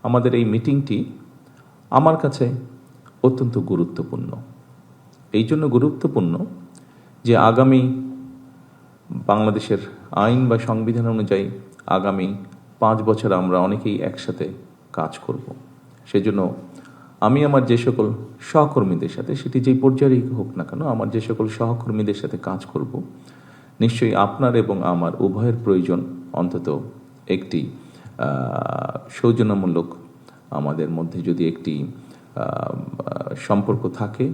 আমাদের এই মিটিংটি আমার কাছে অত্যন্ত গুরুত্বপূর্ণ। এই জন্য গুরুত্বপূর্ণ যে আগামী বাংলাদেশের আইন বা সংবিধান অনুযায়ী আগামী 5 বছর আমরা অনেকেই একসাথে কাজ করব। সেজন্য আমি আমার যে সকল সহকর্মীদের সাথে, সেটি যেই পর্যায়েই হোক না কেন, আমার যে সকল সহকর্মীদের সাথে কাজ করব, নিশ্চয়ই আপনার এবং আমার উভয়ের প্রয়োজন অন্তত একটি সৌজন্যমূলক আমাদের মধ্যে যদি একটি সম্পর্ক থাকে,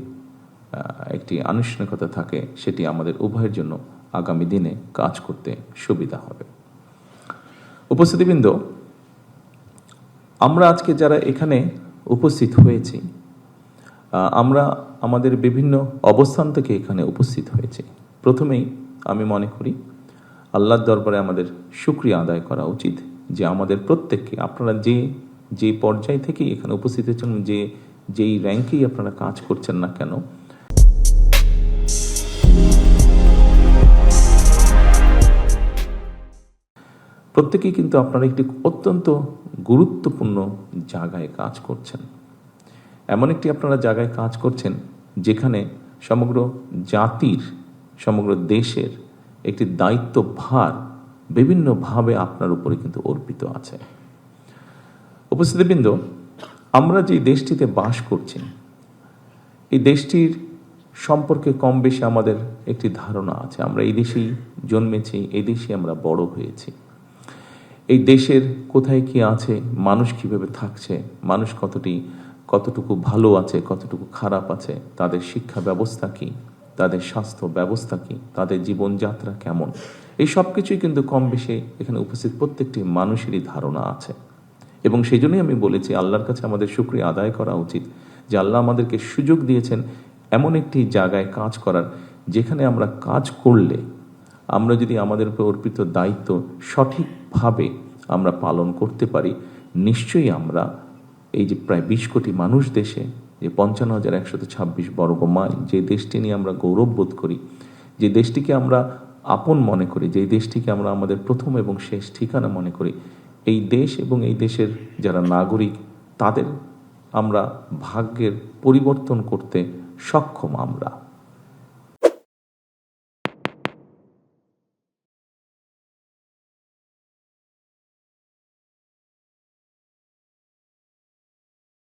একটি আনুষ্ঠানিকতা থাকে, সেটি আমাদের উভয়ের জন্য আগামী দিনে কাজ করতে সুবিধা হবে। উপস্থিতিবৃন্দ, আমরা আজকে যারা এখানে উপস্থিত হয়েছি, আমরা আমাদের বিভিন্ন অবস্থান থেকে এখানে উপস্থিত হয়েছি। প্রথমেই আমি মনে করি আল্লাহর দরবারে আমাদের শুকরিয়া আদায় করা উচিত যে আমাদের প্রত্যেককে, আপনারা যে পর্যায় থেকেই এখানে উপস্থিত হয়েছেন, যেই র্যাঙ্কেই আপনারা কাজ করছেন না কেন, প্রত্যেকেই কিন্তু আপনারা একটি অত্যন্ত গুরুত্বপূর্ণ জায়গায় কাজ করছেন। এমন একটি আপনারা জায়গায় কাজ করছেন যেখানে সমগ্র জাতির, সমগ্র দেশের একটি দায়িত্বভার বিভিন্নভাবে আপনার উপরে কিন্তু অর্পিত আছে। উপস্থিতিবৃন্দ, আমরা যে দেশটিতে বাস করছি, এই দেশটির সম্পর্কে কম বেশি আমাদের একটি ধারণা আছে। আমরা এই দেশেই জন্মেছি, এই দেশে আমরা বড় হয়েছি। এই দেশের কোথায় কি আছে, মানুষ কিভাবে থাকছে, মানুষ কতটুকু ভালো আছে, কতটুকু খারাপ আছে, তাদের শিক্ষা ব্যবস্থা কি, তাদের স্বাস্থ্য ব্যবস্থা কি, তাদের জীবনযাত্রা কেমন, এই সব কিছুই কিন্তু কম বেশি এখানে উপস্থিত প্রত্যেকটি মানুষেরই ধারণা আছে। এবং সেই জন্যই আমি বলেছি আল্লাহর কাছে আমাদের শুকরিয়া আদায় করা উচিত যে আল্লাহ আমাদেরকে সুযোগ দিয়েছেন এমন একটি জায়গায় কাজ করার, যেখানে আমরা কাজ করলে, আমরা যদি আমাদের উপর অর্পিত দায়িত্ব সঠিকভাবে আমরা পালন করতে পারি, নিশ্চয়ই আমরা এই যে প্রায় 20 কোটি মানুষ দেশে, যে 55,126 বর্গ মাইল, যে দেশটি নিয়ে আমরা গৌরব বোধ করি, যে দেশটিকে আমরা আপন মনে করি, যে দেশটিকে আমরা আমাদের প্রথম এবং শেষ ঠিকানা মনে করি, এই দেশ এবং এই দেশের যারা নাগরিক, তাদের আমরা ভাগ্যের পরিবর্তন করতে সক্ষম আমরা।